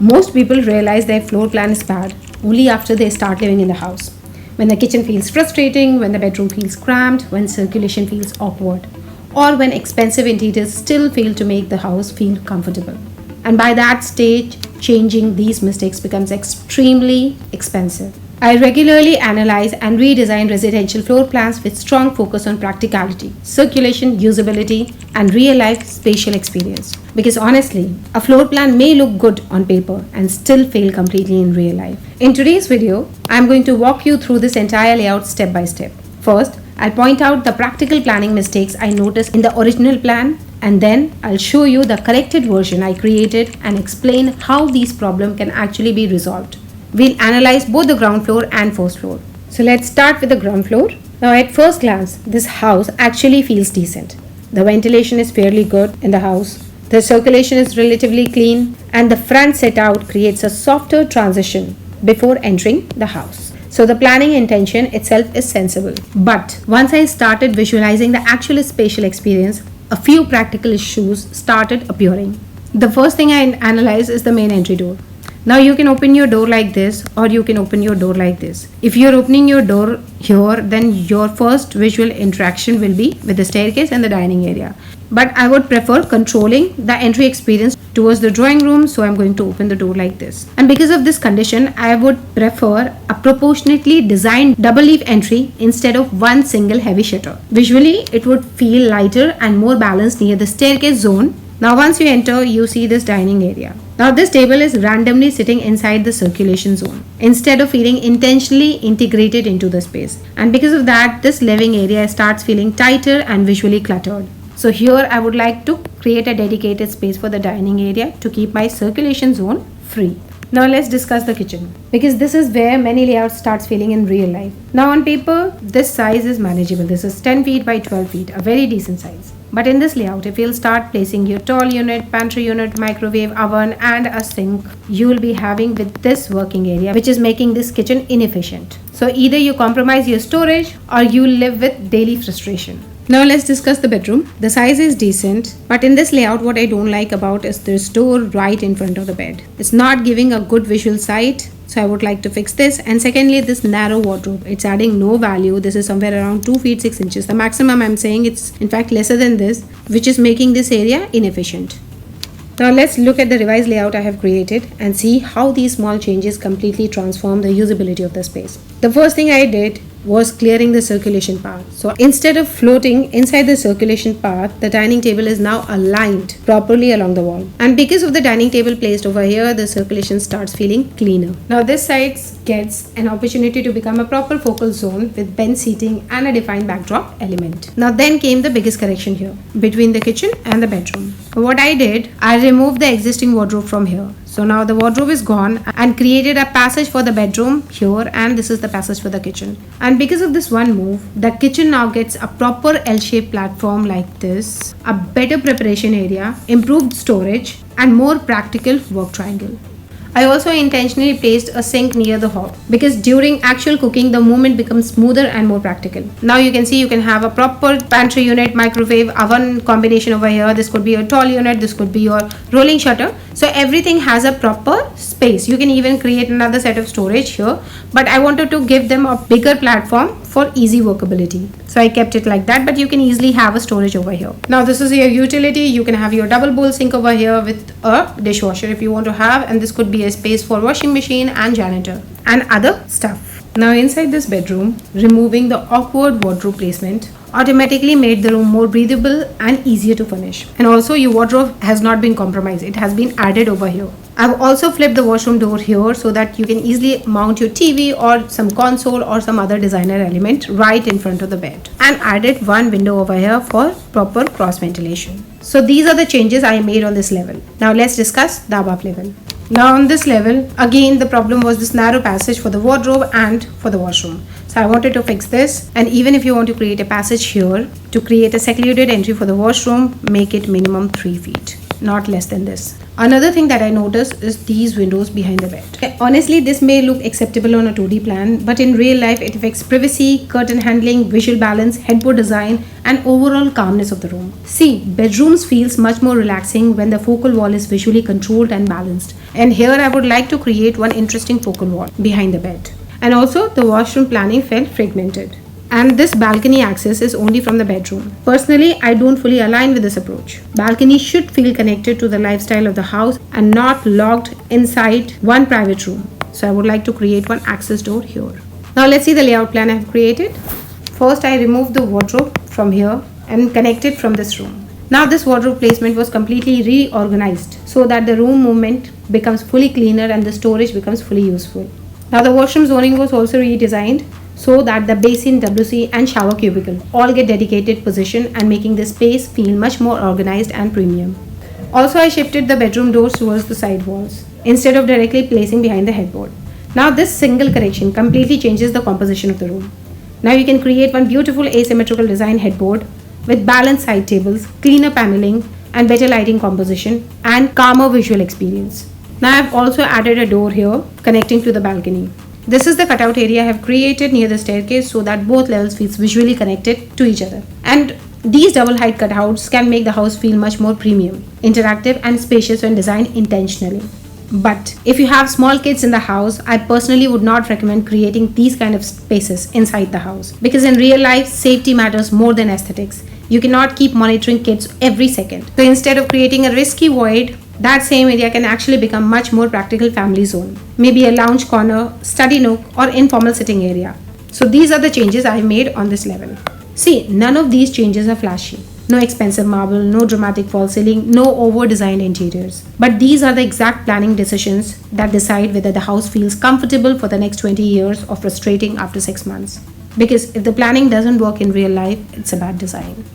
Most people realize their floor plan is bad only after they start living in the house. When the kitchen feels frustrating, when the bedroom feels cramped, when circulation feels awkward, or when expensive interiors still fail to make the house feel comfortable. And by that stage, changing these mistakes becomes extremely expensive. I regularly analyze and redesign residential floor plans with strong focus on practicality, circulation, usability, and real-life spatial experience. Because honestly, a floor plan may look good on paper and still fail completely in real life. In today's video, I'm going to walk you through this entire layout step by step. First, I'll point out the practical planning mistakes I noticed in the original plan, and then I'll show you the corrected version I created and explain how these problems can actually be resolved. We'll analyze both the ground floor and first floor. So let's start with the ground floor. Now at first glance, this house actually feels decent. The ventilation is fairly good in the house. The circulation is relatively clean, and the front set out creates a softer transition before entering the house. So the planning intention itself is sensible. But once I started visualizing the actual spatial experience, a few practical issues started appearing. The first thing I analyze is the main entry door. Now you can open your door like this, or you can open your door like this. If you're opening your door here, then your first visual interaction will be with the staircase and the dining area. But I would prefer controlling the entry experience towards the drawing room, so I'm going to open the door like this. And because of this condition, I would prefer a proportionately designed double leaf entry instead of one single heavy shutter. Visually, it would feel lighter and more balanced near the staircase zone. Now once you enter, you see this dining area. Now this table is randomly sitting inside the circulation zone instead of feeling intentionally integrated into the space. And because of that, this living area starts feeling tighter and visually cluttered. So here I would like to create a dedicated space for the dining area to keep my circulation zone free. Now let's discuss the kitchen, because this is where many layouts starts feeling in real life. Now on paper, this size is manageable. This is 10 feet by 12 feet, a very decent size. But in this layout, if you'll start placing your tall unit, pantry unit, microwave, oven, and a sink, you'll be having with this working area, which is making this kitchen inefficient. So either you compromise your storage or you live with daily frustration. Now let's discuss the bedroom. The size is decent, but in this layout, what I don't like about is this door right in front of the bed. It's not giving a good visual sight. So I would like to fix this. And secondly, this narrow wardrobe, it's adding no value. This is somewhere around 2 feet 6 inches. The maximum I'm saying it's in fact lesser than this, which is making this area inefficient. Now let's look at the revised layout I have created and see how these small changes completely transform the usability of the space. The first thing I did was clearing the circulation path. So instead of floating inside the circulation path, the dining table is now aligned properly along the wall. And because of the dining table placed over here, the circulation starts feeling cleaner. Now this side gets an opportunity to become a proper focal zone with bench seating and a defined backdrop element. Now then came the biggest correction here, between the kitchen and the bedroom. What I did, I removed the existing wardrobe from here. So now the wardrobe is gone and created a passage for the bedroom here, and this is the passage for the kitchen. And because of this one move, the kitchen now gets a proper L-shaped platform like this, a better preparation area, improved storage, and more practical work triangle. I also intentionally placed a sink near the hob because during actual cooking, the movement becomes smoother and more practical. Now you can see you can have a proper pantry unit, microwave, oven combination over here. This could be a tall unit, this could be your rolling shutter. So everything has a proper space. You can even create another set of storage here, but I wanted to give them a bigger platform for easy workability. So I kept it like that, but you can easily have a storage over here. Now this is your utility. You can have your double bowl sink over here with a dishwasher if you want to have, and this could be a space for washing machine and janitor and other stuff. Now inside this bedroom, removing the awkward wardrobe placement automatically made the room more breathable and easier to furnish. And also your wardrobe has not been compromised. It has been added over here. I've also flipped the washroom door here so that you can easily mount your TV or some console or some other designer element right in front of the bed, and added one window over here for proper cross ventilation. So these are the changes I made on this level. Now let's discuss the above level. Now on this level, again the problem was this narrow passage for the wardrobe and for the washroom. So I wanted to fix this, and even if you want to create a passage here to create a secluded entry for the washroom, make it minimum 3 feet. not less than this. Another thing that I noticed is these windows behind the bed. Honestly, this may look acceptable on a 2D plan, but in real life it affects privacy, curtain handling, visual balance, headboard design, and overall calmness of the room. See, bedrooms feels much more relaxing when the focal wall is visually controlled and balanced. And here I would like to create one interesting focal wall behind the bed. And also the washroom planning felt fragmented. And this balcony access is only from the bedroom. Personally, I don't fully align with this approach. Balcony should feel connected to the lifestyle of the house and not locked inside one private room. So I would like to create one access door here. Now let's see the layout plan I have created. First, I removed the wardrobe from here and connected from this room. Now this wardrobe placement was completely reorganized so that the room movement becomes fully cleaner and the storage becomes fully useful. Now the washroom zoning was also redesigned so that the basin, WC and shower cubicle all get dedicated position and making the space feel much more organized and premium. Also, I shifted the bedroom doors towards the side walls instead of directly placing behind the headboard. Now this single correction completely changes the composition of the room. Now you can create one beautiful asymmetrical design headboard with balanced side tables, cleaner paneling and better lighting composition and calmer visual experience. Now I have also added a door here connecting to the balcony. This is the cutout area I have created near the staircase so that both levels feels visually connected to each other. And these double height cutouts can make the house feel much more premium, interactive and spacious when designed intentionally. But if you have small kids in the house, I personally would not recommend creating these kind of spaces inside the house because in real life, safety matters more than aesthetics. You cannot keep monitoring kids every second. So instead of creating a risky void, that same area can actually become much more practical family zone. Maybe a lounge corner, study nook or informal sitting area. So these are the changes I made on this level. See, none of these changes are flashy. No expensive marble, no dramatic false ceiling, no over-designed interiors. But these are the exact planning decisions that decide whether the house feels comfortable for the next 20 years or frustrating after 6 months. Because if the planning doesn't work in real life, it's a bad design.